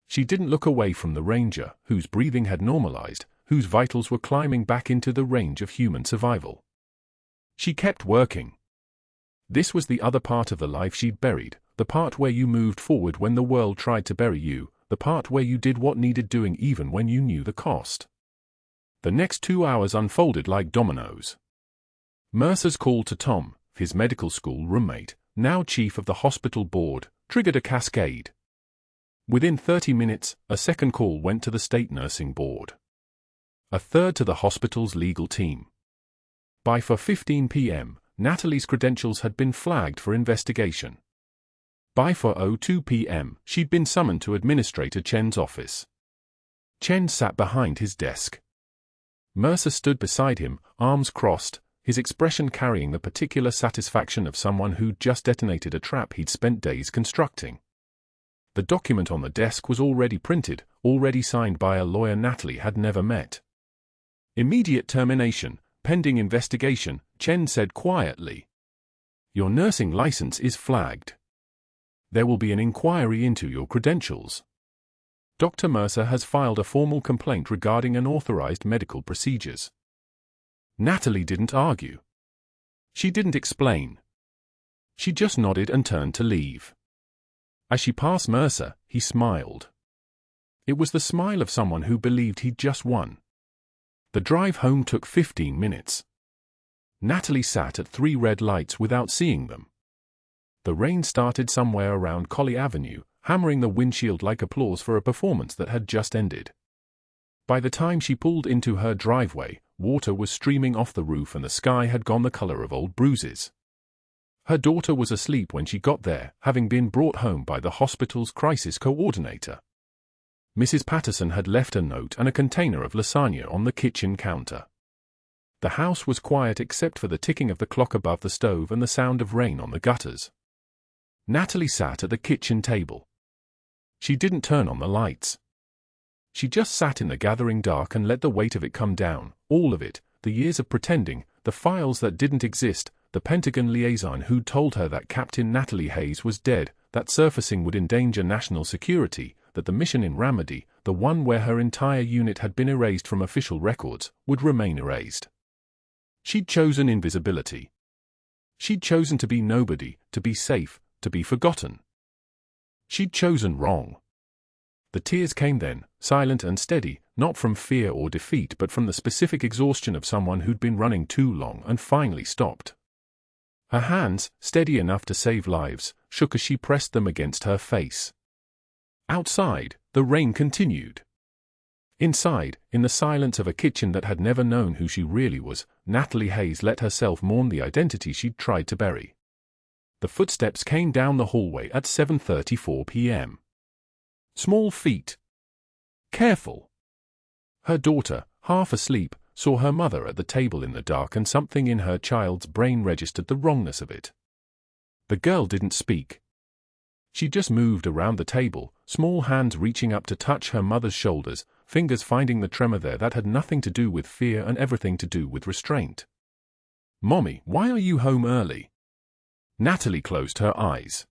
She didn't look away from the ranger, whose breathing had normalized, whose vitals were climbing back into the range of human survival. She kept working. This was the other part of the life she'd buried, the part where you moved forward when the world tried to bury you, the part where you did what needed doing even when you knew the cost. The next 2 hours unfolded like dominoes. Mercer's call to Tom, his medical school roommate, now chief of the hospital board, triggered a cascade. Within 30 minutes, a second call went to the state nursing board. A third to the hospital's legal team. By 4:15 p.m., Natalie's credentials had been flagged for investigation. By 4:02 p.m., she'd been summoned to Administrator Chen's office. Chen sat behind his desk. Mercer stood beside him, arms crossed, his expression carrying the particular satisfaction of someone who'd just detonated a trap he'd spent days constructing. The document on the desk was already printed, already signed by a lawyer Natalie had never met. Immediate termination, pending investigation, Chen said quietly. Your nursing license is flagged. There will be an inquiry into your credentials. Dr. Mercer has filed a formal complaint regarding unauthorized medical procedures. Natalie didn't argue. She didn't explain. She just nodded and turned to leave. As she passed Mercer, he smiled. It was the smile of someone who believed he'd just won. The drive home took 15 minutes. Natalie sat at 3 red lights without seeing them. The rain started somewhere around Colley Avenue, hammering the windshield like applause for a performance that had just ended. By the time she pulled into her driveway, water was streaming off the roof and the sky had gone the color of old bruises. Her daughter was asleep when she got there, having been brought home by the hospital's crisis coordinator. Mrs. Patterson had left a note and a container of lasagna on the kitchen counter. The house was quiet except for the ticking of the clock above the stove and the sound of rain on the gutters. Natalie sat at the kitchen table. She didn't turn on the lights. She just sat in the gathering dark and let the weight of it come down, all of it, the years of pretending, the files that didn't exist, the Pentagon liaison who'd told her that Captain Natalie Hayes was dead, that surfacing would endanger national security, that the mission in Ramadi, the one where her entire unit had been erased from official records, would remain erased. She'd chosen invisibility. She'd chosen to be nobody, to be safe, to be forgotten. She'd chosen wrong. The tears came then, silent and steady, not from fear or defeat but from the specific exhaustion of someone who'd been running too long and finally stopped. Her hands, steady enough to save lives, shook as she pressed them against her face. Outside, the rain continued. Inside, in the silence of a kitchen that had never known who she really was, Natalie Hayes let herself mourn the identity she'd tried to bury. The footsteps came down the hallway at 7:34 p.m. Small feet. Careful. Her daughter, half asleep, saw her mother at the table in the dark and something in her child's brain registered the wrongness of it. The girl didn't speak. She just moved around the table, small hands reaching up to touch her mother's shoulders, fingers finding the tremor there that had nothing to do with fear and everything to do with restraint. "Mommy, why are you home early?" Natalie closed her eyes.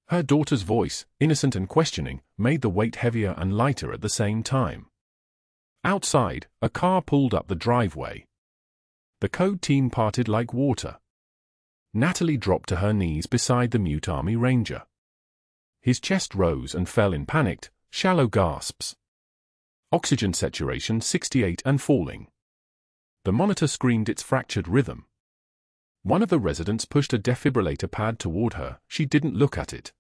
Her daughter's voice, innocent and questioning, made the weight heavier and lighter at the same time. Outside, a car pulled up the driveway. The code team parted like water. Natalie dropped to her knees beside the mute Army Ranger. His chest rose and fell in panicked, shallow gasps. Oxygen saturation 68 and falling. The monitor screamed its fractured rhythm. One of the residents pushed a defibrillator pad toward her. She didn't look at it.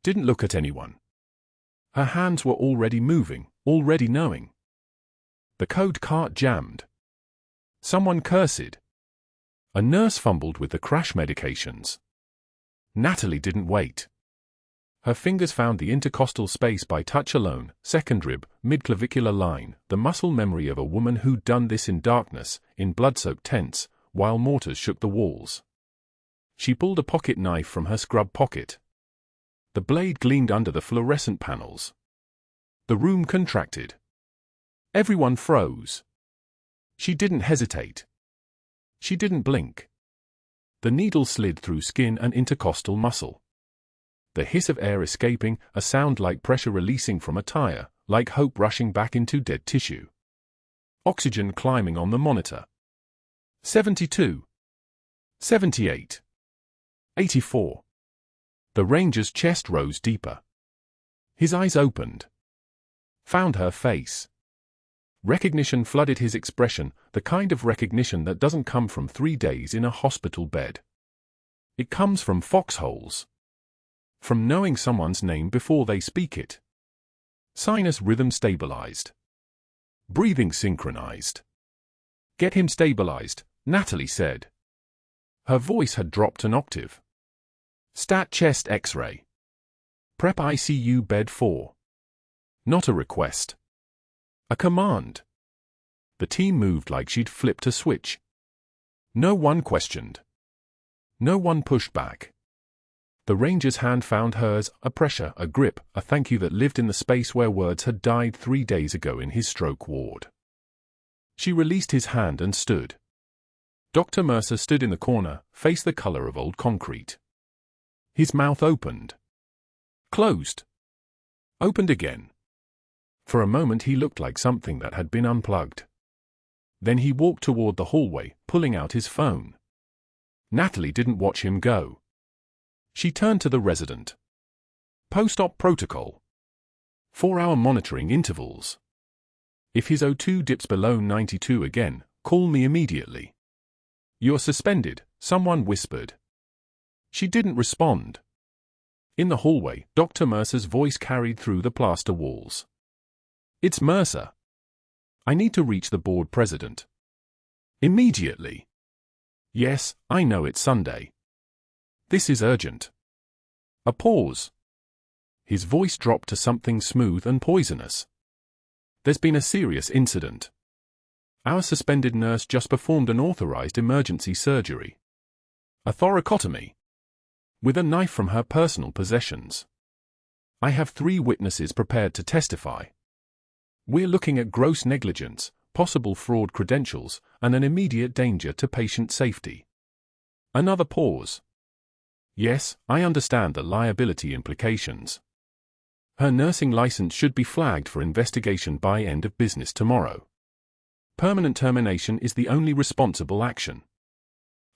Didn't look at anyone. Her hands were already moving, already knowing. The code cart jammed. Someone cursed. A nurse fumbled with the crash medications. Natalie didn't wait. Her fingers found the intercostal space by touch alone, second rib, midclavicular line, the muscle memory of a woman who'd done this in darkness, in blood-soaked tents, while mortars shook the walls. She pulled a pocket knife from her scrub pocket. The blade gleamed under the fluorescent panels. The room contracted. Everyone froze. She didn't hesitate. She didn't blink. The needle slid through skin and intercostal muscle. The hiss of air escaping, a sound like pressure releasing from a tire, like hope rushing back into dead tissue. Oxygen climbing on the monitor. 72. 78. 84. The ranger's chest rose deeper. His eyes opened. Found her face. Recognition flooded his expression, the kind of recognition that doesn't come from 3 days in a hospital bed. It comes from foxholes. From knowing someone's name before they speak it. Sinus rhythm stabilized. Breathing synchronized. "Get him stabilized," Natalie said. Her voice had dropped an octave. "Stat chest X-ray. Prep ICU bed 4. Not a request. A command." The team moved like she'd flipped a switch. No one questioned. No one pushed back. The ranger's hand found hers, a pressure, a grip, a thank you that lived in the space where words had died 3 days ago in his stroke ward. She released his hand and stood. Dr. Mercer stood in the corner, face the color of old concrete. His mouth opened. Closed. Opened again. For a moment he looked like something that had been unplugged. Then he walked toward the hallway, pulling out his phone. Natalie didn't watch him go. She turned to the resident. "Post-op protocol. 4-hour monitoring intervals. If his O2 dips below 92 again, call me immediately." "You're suspended," someone whispered. She didn't respond. In the hallway, Dr. Mercer's voice carried through the plaster walls. "It's Mercer. I need to reach the board president. Immediately." "Yes, I know it's Sunday. This is urgent." A pause. His voice dropped to something smooth and poisonous. "There's been a serious incident. Our suspended nurse just performed an authorized emergency surgery. A thoracotomy. With a knife from her personal possessions. I have 3 witnesses prepared to testify. We're looking at gross negligence, possible fraud credentials, and an immediate danger to patient safety." Another pause. "Yes, I understand the liability implications. Her nursing license should be flagged for investigation by end of business tomorrow. Permanent termination is the only responsible action.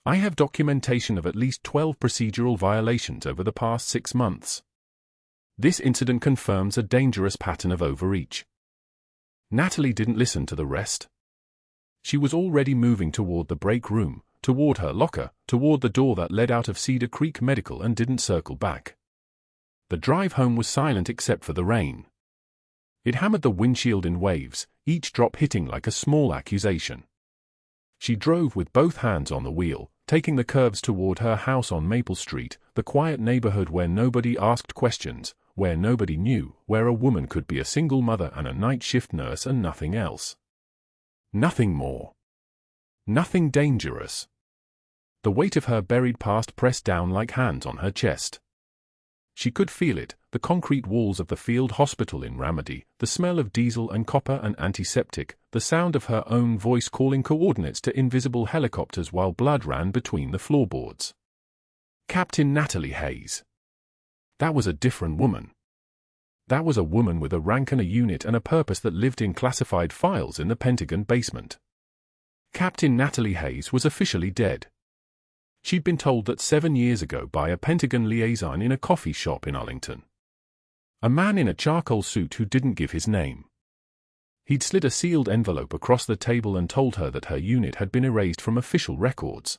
I have documentation of at least 12 procedural violations over the past 6 months. This incident confirms a dangerous pattern of overreach." Natalie didn't listen to the rest. She was already moving toward the break room, toward her locker, toward the door that led out of Cedar Creek Medical, and didn't circle back. The drive home was silent except for the rain. It hammered the windshield in waves, each drop hitting like a small accusation. She drove with both hands on the wheel, taking the curves toward her house on Maple Street, the quiet neighborhood where nobody asked questions, where nobody knew, where a woman could be a single mother and a night shift nurse and nothing else. Nothing more. Nothing dangerous. The weight of her buried past pressed down like hands on her chest. She could feel it, the concrete walls of the field hospital in Ramadi, the smell of diesel and copper and antiseptic, the sound of her own voice calling coordinates to invisible helicopters while blood ran between the floorboards. Captain Natalie Hayes. That was a different woman. That was a woman with a rank and a unit and a purpose that lived in classified files in the Pentagon basement. Captain Natalie Hayes was officially dead. She'd been told that 7 years ago by a Pentagon liaison in a coffee shop in Arlington. A man in a charcoal suit who didn't give his name. He'd slid a sealed envelope across the table and told her that her unit had been erased from official records.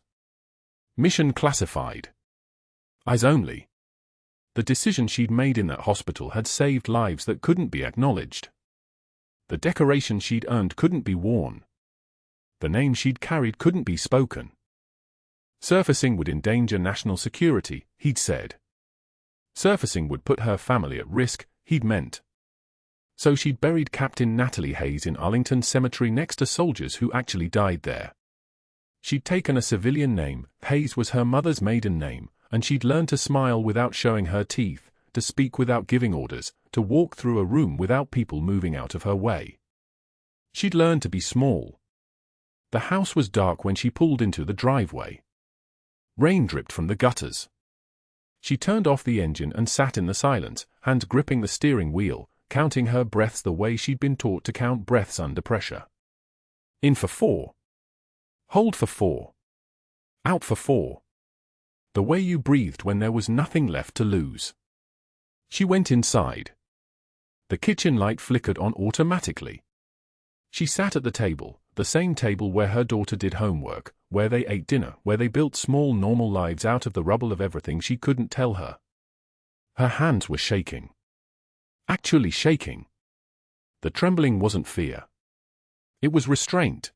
Mission classified. Eyes only. The decision she'd made in that hospital had saved lives that couldn't be acknowledged. The decoration she'd earned couldn't be worn. The name she'd carried couldn't be spoken. Surfacing would endanger national security, he'd said. Surfacing would put her family at risk, he'd meant. So she'd buried Captain Natalie Hayes in Arlington Cemetery next to soldiers who actually died there. She'd taken a civilian name, Hayes was her mother's maiden name, and she'd learned to smile without showing her teeth, to speak without giving orders, to walk through a room without people moving out of her way. She'd learned to be small. The house was dark when she pulled into the driveway. Rain dripped from the gutters. She turned off the engine and sat in the silence, hand gripping the steering wheel, counting her breaths the way she'd been taught to count breaths under pressure. In for 4. Hold for 4. Out for 4. The way you breathed when there was nothing left to lose. She went inside. The kitchen light flickered on automatically. She sat at the table, the same table where her daughter did homework, where they ate dinner, where they built small normal lives out of the rubble of everything she couldn't tell her. Her hands were shaking. Actually shaking. The trembling wasn't fear. It was restraint.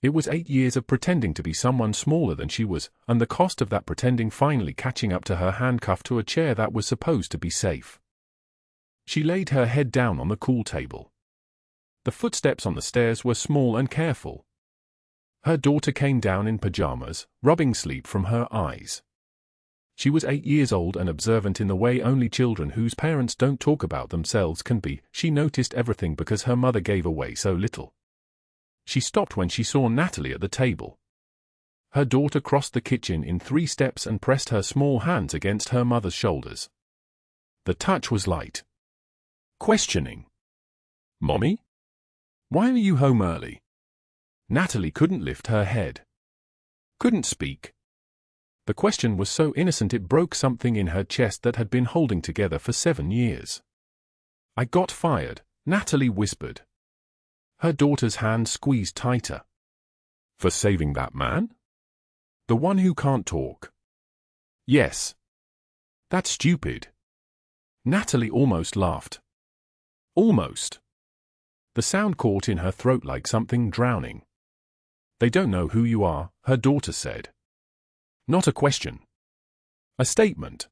It was 8 years of pretending to be someone smaller than she was, and the cost of that pretending finally catching up to her handcuffed to a chair that was supposed to be safe. She laid her head down on the cool table. The footsteps on the stairs were small and careful. Her daughter came down in pajamas, rubbing sleep from her eyes. She was 8 years old and observant in the way only children whose parents don't talk about themselves can be. She noticed everything because her mother gave away so little. She stopped when she saw Natalie at the table. Her daughter crossed the kitchen in 3 steps and pressed her small hands against her mother's shoulders. The touch was light. Questioning. "Mommy? Why are you home early?" Natalie couldn't lift her head. Couldn't speak. The question was so innocent it broke something in her chest that had been holding together for 7 years. "I got fired," Natalie whispered. Her daughter's hand squeezed tighter. "For saving that man? The one who can't talk?" Yes. That's stupid. Natalie almost laughed. Almost. The sound caught in her throat like something drowning. They don't know who you are, her daughter said. Not a question. A statement.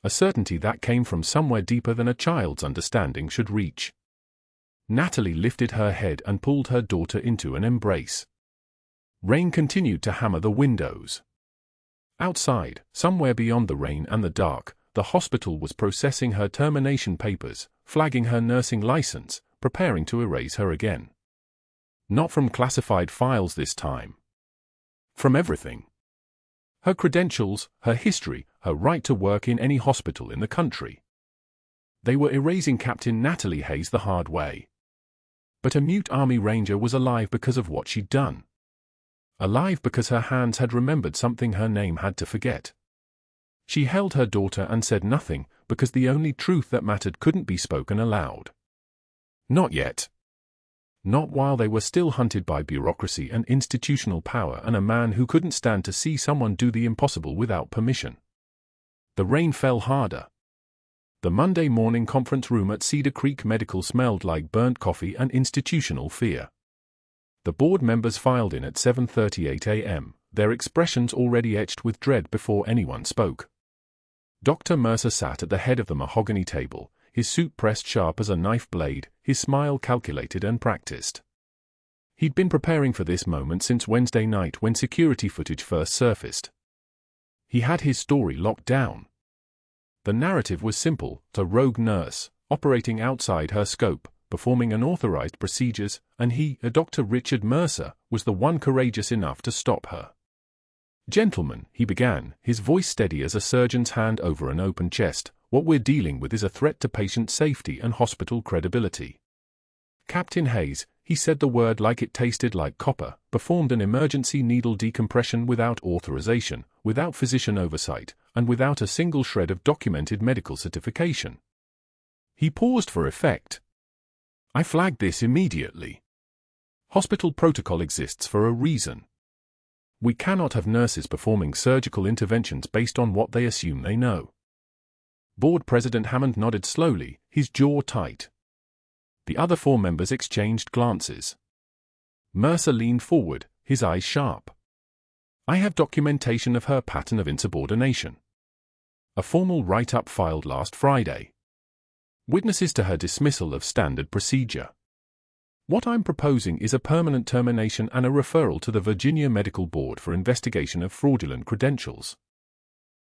A certainty that came from somewhere deeper than a child's understanding should reach. Natalie lifted her head and pulled her daughter into an embrace. Rain continued to hammer the windows. Outside, somewhere beyond the rain and the dark, the hospital was processing her termination papers, flagging her nursing license, preparing to erase her again. Not from classified files this time. From everything. Her credentials, her history, her right to work in any hospital in the country. They were erasing Captain Natalie Hayes the hard way. But a mute Army Ranger was alive because of what she'd done. Alive because her hands had remembered something her name had to forget. She held her daughter and said nothing, because the only truth that mattered couldn't be spoken aloud. Not yet. Not while they were still hunted by bureaucracy and institutional power and a man who couldn't stand to see someone do the impossible without permission. The rain fell harder. The Monday morning conference room at Cedar Creek Medical smelled like burnt coffee and institutional fear. The board members filed in at 7:38 a.m., their expressions already etched with dread before anyone spoke. Dr. Mercer sat at the head of the mahogany table, his suit pressed sharp as a knife blade, his smile calculated and practiced. He'd been preparing for this moment since Wednesday night when security footage first surfaced. He had his story locked down. The narrative was simple: a rogue nurse, operating outside her scope, performing unauthorized procedures, and he, Dr. Richard Mercer, was the one courageous enough to stop her. "Gentlemen," he began, his voice steady as a surgeon's hand over an open chest, "what we're dealing with is a threat to patient safety and hospital credibility. Captain Hayes," he said the word like it tasted like copper, "performed an emergency needle decompression without authorization, without physician oversight, and without a single shred of documented medical certification." He paused for effect. "I flagged this immediately. Hospital protocol exists for a reason. We cannot have nurses performing surgical interventions based on what they assume they know." Board President Hammond nodded slowly, his jaw tight. The other four members exchanged glances. Mercer leaned forward, his eyes sharp. "I have documentation of her pattern of insubordination. A formal write-up filed last Friday. Witnesses to her dismissal of standard procedure. What I'm proposing is a permanent termination and a referral to the Virginia Medical Board for investigation of fraudulent credentials."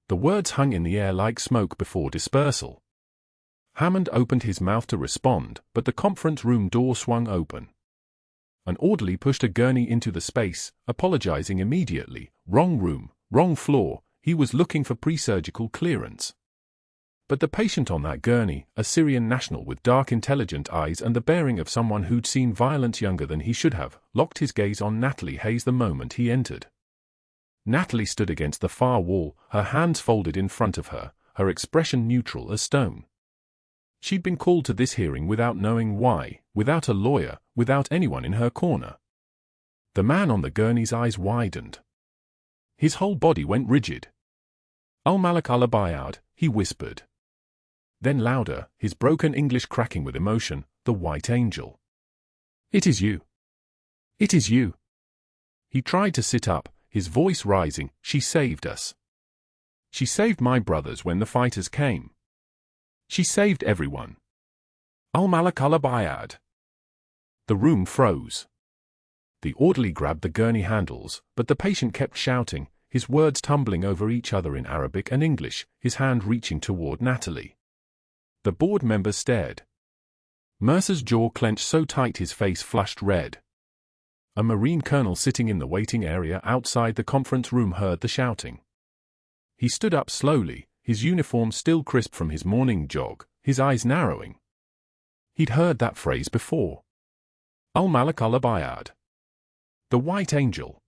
The words hung in the air like smoke before dispersal. Hammond opened his mouth to respond, but the conference room door swung open. An orderly pushed a gurney into the space, apologizing immediately. "Wrong room, wrong floor," he was looking for pre-surgical clearance. But the patient on that gurney, a Syrian national with dark intelligent eyes and the bearing of someone who'd seen violence younger than he should have, locked his gaze on Natalie Hayes the moment he entered. Natalie stood against the far wall, her hands folded in front of her, her expression neutral as stone. She'd been called to this hearing without knowing why, without a lawyer, without anyone in her corner. The man on the gurney's eyes widened. His whole body went rigid. "Al-Malik al-Abayad," he whispered. Then louder, his broken English cracking with emotion, "The White Angel. It is you. It is you." He tried to sit up, his voice rising. "She saved us. She saved my brothers when the fighters came. She saved everyone. Al-Malik al-Abayad." The room froze. The orderly grabbed the gurney handles, but the patient kept shouting, his words tumbling over each other in Arabic and English, his hand reaching toward Natalie. The board members stared. Mercer's jaw clenched so tight his face flushed red. A Marine colonel sitting in the waiting area outside the conference room heard the shouting. He stood up slowly, his uniform still crisp from his morning jog, his eyes narrowing. He'd heard that phrase before. Al-Malik al-Abayad. The White Angel.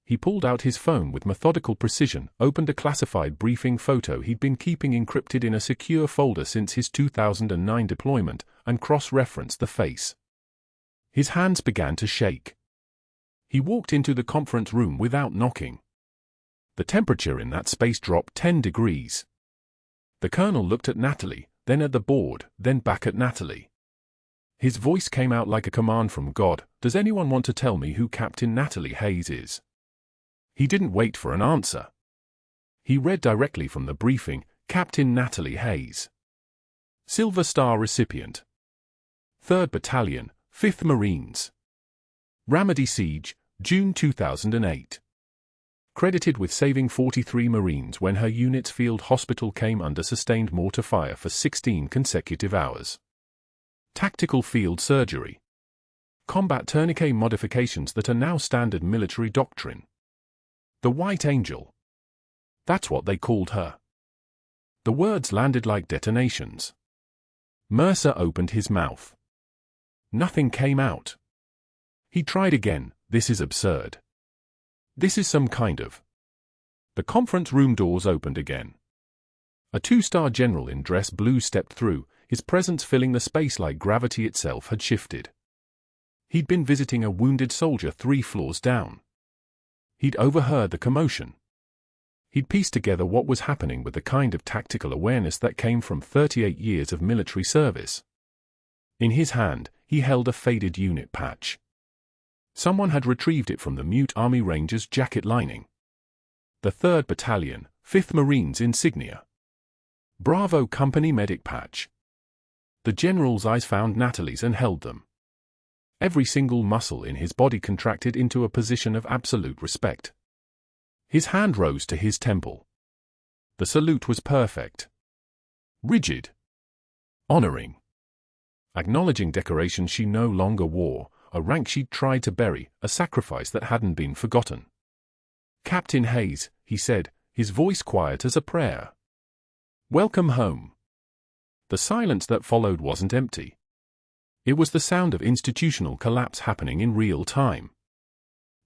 He pulled out his phone with methodical precision, opened a classified briefing photo he'd been keeping encrypted in a secure folder since his 2009 deployment, and cross-referenced the face. His hands began to shake. He walked into the conference room without knocking. The temperature in that space dropped 10 degrees. The colonel looked at Natalie, then at the board, then back at Natalie. His voice came out like a command from God. Does anyone want to tell me who Captain Natalie Hayes is? He didn't wait for an answer. He read directly from the briefing, Captain Natalie Hayes. Silver Star recipient. 3rd Battalion, 5th Marines. Ramadi Siege, June 2008. Credited with saving 43 Marines when her unit's field hospital came under sustained mortar fire for 16 consecutive hours. Tactical field surgery. Combat tourniquet modifications that are now standard military doctrine. The White Angel. That's what they called her. The words landed like detonations. Mercer opened his mouth. Nothing came out. He tried again. This is absurd. This is some kind of... The conference room doors opened again. A 2-star general in dress blue stepped through, his presence filling the space like gravity itself had shifted. He'd been visiting a wounded soldier 3 floors down. He'd overheard the commotion. He'd pieced together what was happening with the kind of tactical awareness that came from 38 years of military service. In his hand, he held a faded unit patch. Someone had retrieved it from the mute Army Rangers' jacket lining. The 3rd Battalion, 5th Marines insignia. Bravo Company medic patch. The general's eyes found Natalie's and held them. Every single muscle in his body contracted into a position of absolute respect. His hand rose to his temple. The salute was perfect. Rigid. Honoring. Acknowledging decorations she no longer wore, a rank she'd tried to bury, a sacrifice that hadn't been forgotten. Captain Hayes, he said, his voice quiet as a prayer. Welcome home. The silence that followed wasn't empty. It was the sound of institutional collapse happening in real time.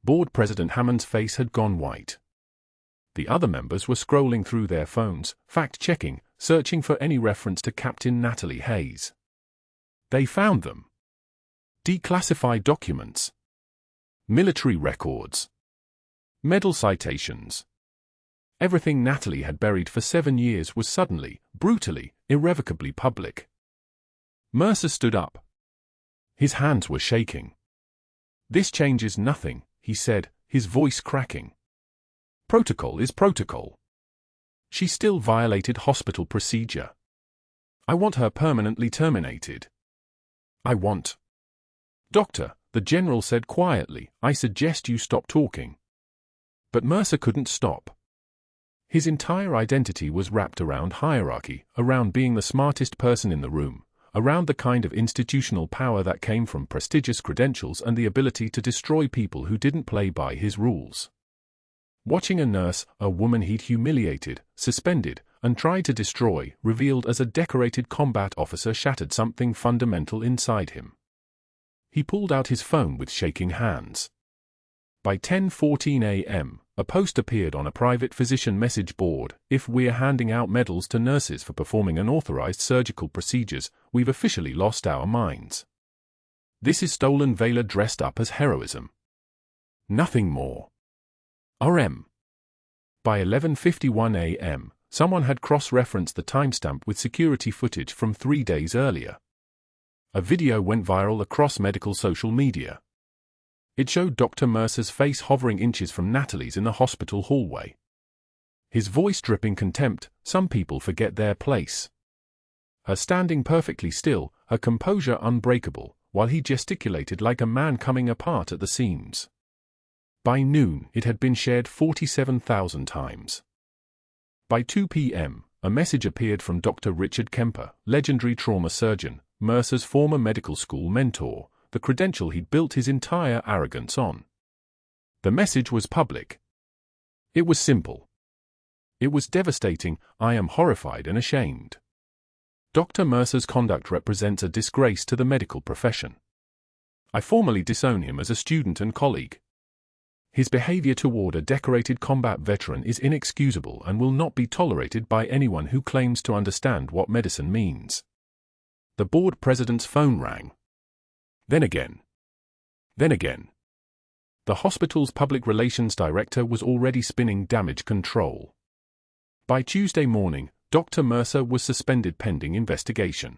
Board President Hammond's face had gone white. The other members were scrolling through their phones, fact-checking, searching for any reference to Captain Natalie Hayes. They found them. Declassified documents. Military records. Medal citations. Everything Natalie had buried for 7 years was suddenly, brutally, irrevocably public. Mercer stood up. His hands were shaking. This changes nothing, he said, his voice cracking. Protocol is protocol. She still violated hospital procedure. I want her permanently terminated. I want... Doctor, the general said quietly, I suggest you stop talking. But Mercer couldn't stop. His entire identity was wrapped around hierarchy, around being the smartest person in the room, around the kind of institutional power that came from prestigious credentials and the ability to destroy people who didn't play by his rules. Watching a nurse, a woman he'd humiliated, suspended, and tried to destroy, revealed as a decorated combat officer shattered something fundamental inside him. He pulled out his phone with shaking hands. By 10:14 a.m., a post appeared on a private physician message board. If we're handing out medals to nurses for performing unauthorized surgical procedures, we've officially lost our minds. This is stolen valor dressed up as heroism. Nothing more. RM. By 11:51 a.m., someone had cross-referenced the timestamp with security footage from 3 days earlier. A video went viral across medical social media. It showed Dr. Mercer's face hovering inches from Natalie's in the hospital hallway. His voice dripping contempt, some people forget their place. Her standing perfectly still, her composure unbreakable, while he gesticulated like a man coming apart at the seams. By noon, it had been shared 47,000 times. By 2 p.m., a message appeared from Dr. Richard Kemper, legendary trauma surgeon, Mercer's former medical school mentor, the credential he'd built his entire arrogance on. The message was public. It was simple. It was devastating. I am horrified and ashamed. Dr. Mercer's conduct represents a disgrace to the medical profession. I formally disown him as a student and colleague. His behavior toward a decorated combat veteran is inexcusable and will not be tolerated by anyone who claims to understand what medicine means. The board president's phone rang. Then again. Then again. The hospital's public relations director was already spinning damage control. By Tuesday morning, Dr. Mercer was suspended pending investigation.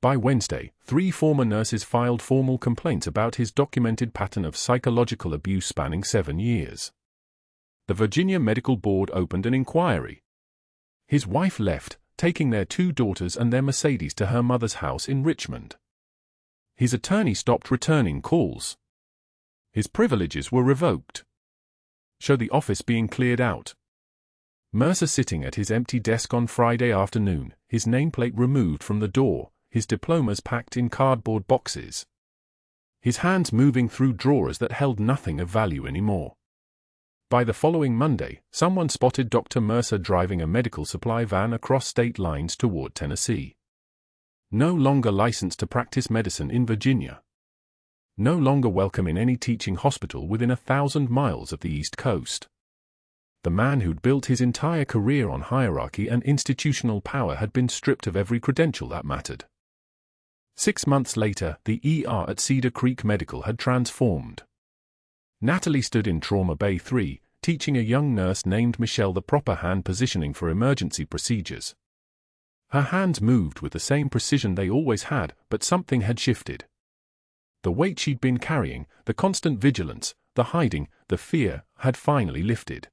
By Wednesday, 3 former nurses filed formal complaints about his documented pattern of psychological abuse spanning 7 years. The Virginia Medical Board opened an inquiry. His wife left, taking their 2 daughters and their Mercedes to her mother's house in Richmond. His attorney stopped returning calls. His privileges were revoked. Show the office being cleared out. Mercer sitting at his empty desk on Friday afternoon, his nameplate removed from the door, his diplomas packed in cardboard boxes. His hands moving through drawers that held nothing of value anymore. By the following Monday, someone spotted Dr. Mercer driving a medical supply van across state lines toward Tennessee. No longer licensed to practice medicine in Virginia. No longer welcome in any teaching hospital within 1,000 miles of the East Coast. The man who'd built his entire career on hierarchy and institutional power had been stripped of every credential that mattered. 6 months later, the ER at Cedar Creek Medical had transformed. Natalie stood in Trauma Bay 3, teaching a young nurse named Michelle the proper hand positioning for emergency procedures. Her hands moved with the same precision they always had, but something had shifted. The weight she'd been carrying, the constant vigilance, the hiding, the fear, had finally lifted.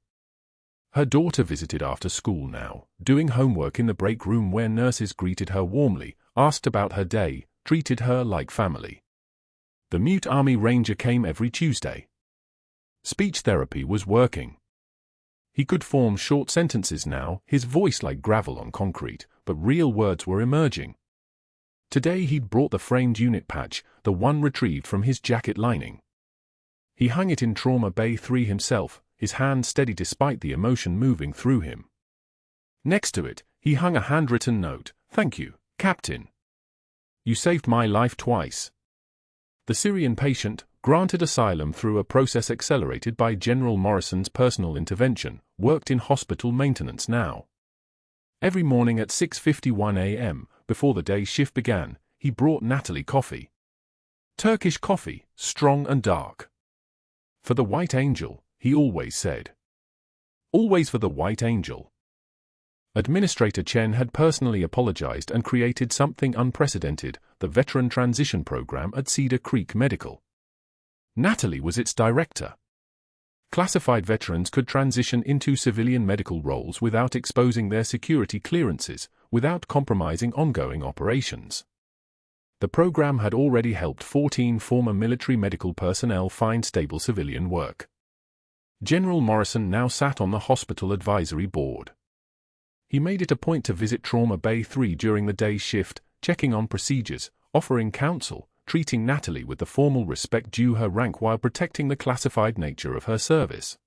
Her daughter visited after school now, doing homework in the break room where nurses greeted her warmly, asked about her day, treated her like family. The mute Army Ranger came every Tuesday. Speech therapy was working. He could form short sentences now, his voice like gravel on concrete, but real words were emerging. Today he'd brought the framed unit patch, the one retrieved from his jacket lining. He hung it in Trauma Bay 3 himself, his hand steady despite the emotion moving through him. Next to it, he hung a handwritten note, "Thank you, Captain. You saved my life twice." The Syrian patient, granted asylum through a process accelerated by General Morrison's personal intervention, worked in hospital maintenance now. Every morning at 6:51 a.m., before the day shift began, he brought Natalie coffee. Turkish coffee, strong and dark. For the White Angel, he always said. Always for the White Angel. Administrator Chen had personally apologized and created something unprecedented, the Veteran Transition Program at Cedar Creek Medical. Natalie was its director. Classified veterans could transition into civilian medical roles without exposing their security clearances, without compromising ongoing operations. The program had already helped 14 former military medical personnel find stable civilian work. General Morrison now sat on the hospital advisory board. He made it a point to visit Trauma Bay 3 during the day shift, checking on procedures, offering counsel, treating Natalie with the formal respect due her rank while protecting the classified nature of her service.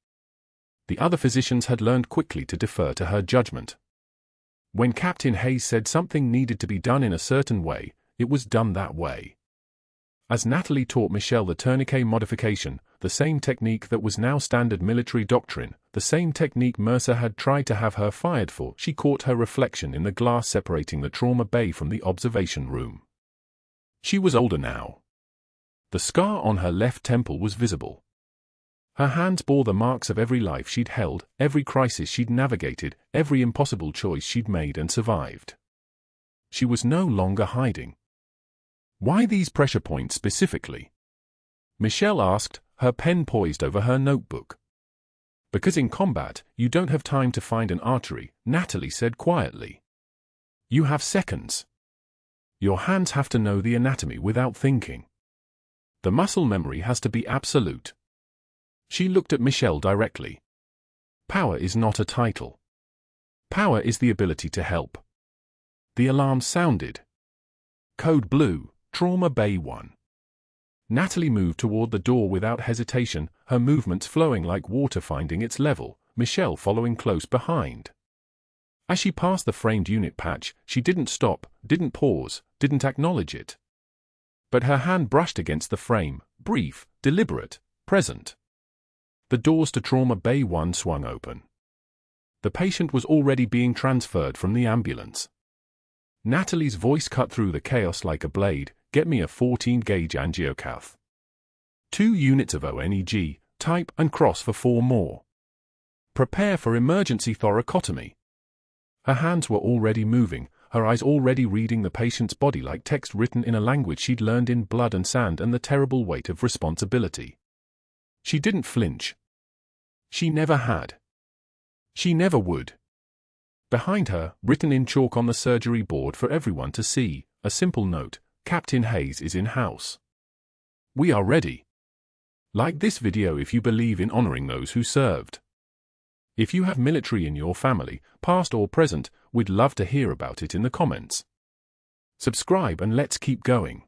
The other physicians had learned quickly to defer to her judgment. When Captain Hayes said something needed to be done in a certain way, it was done that way. As Natalie taught Michelle the tourniquet modification, the same technique that was now standard military doctrine, the same technique Mercer had tried to have her fired for, she caught her reflection in the glass separating the trauma bay from the observation room. She was older now. The scar on her left temple was visible. Her hands bore the marks of every life she'd held, every crisis she'd navigated, every impossible choice she'd made and survived. She was no longer hiding. "Why these pressure points specifically?" Michelle asked, her pen poised over her notebook. "Because in combat, you don't have time to find an artery," Natalie said quietly. "You have seconds. Your hands have to know the anatomy without thinking. The muscle memory has to be absolute." She looked at Michelle directly. "Power is not a title. Power is the ability to help." The alarm sounded. Code Blue, Trauma Bay 1. Natalie moved toward the door without hesitation, her movements flowing like water finding its level, Michelle following close behind. As she passed the framed unit patch, she didn't stop, didn't pause, didn't acknowledge it. But her hand brushed against the frame, brief, deliberate, present. The doors to Trauma Bay 1 swung open. The patient was already being transferred from the ambulance. Natalie's voice cut through the chaos like a blade, "Get me a 14-gauge angiocath." 2 units of ONEG, type and cross for 4 more. Prepare for emergency thoracotomy. Her hands were already moving, her eyes already reading the patient's body like text written in a language she'd learned in blood and sand and the terrible weight of responsibility. She didn't flinch. She never had. She never would. Behind her, written in chalk on the surgery board for everyone to see, a simple note: Captain Hayes is in-house. We are ready. Like this video if you believe in honoring those who served. If you have military in your family, past or present, we'd love to hear about it in the comments. Subscribe and let's keep going.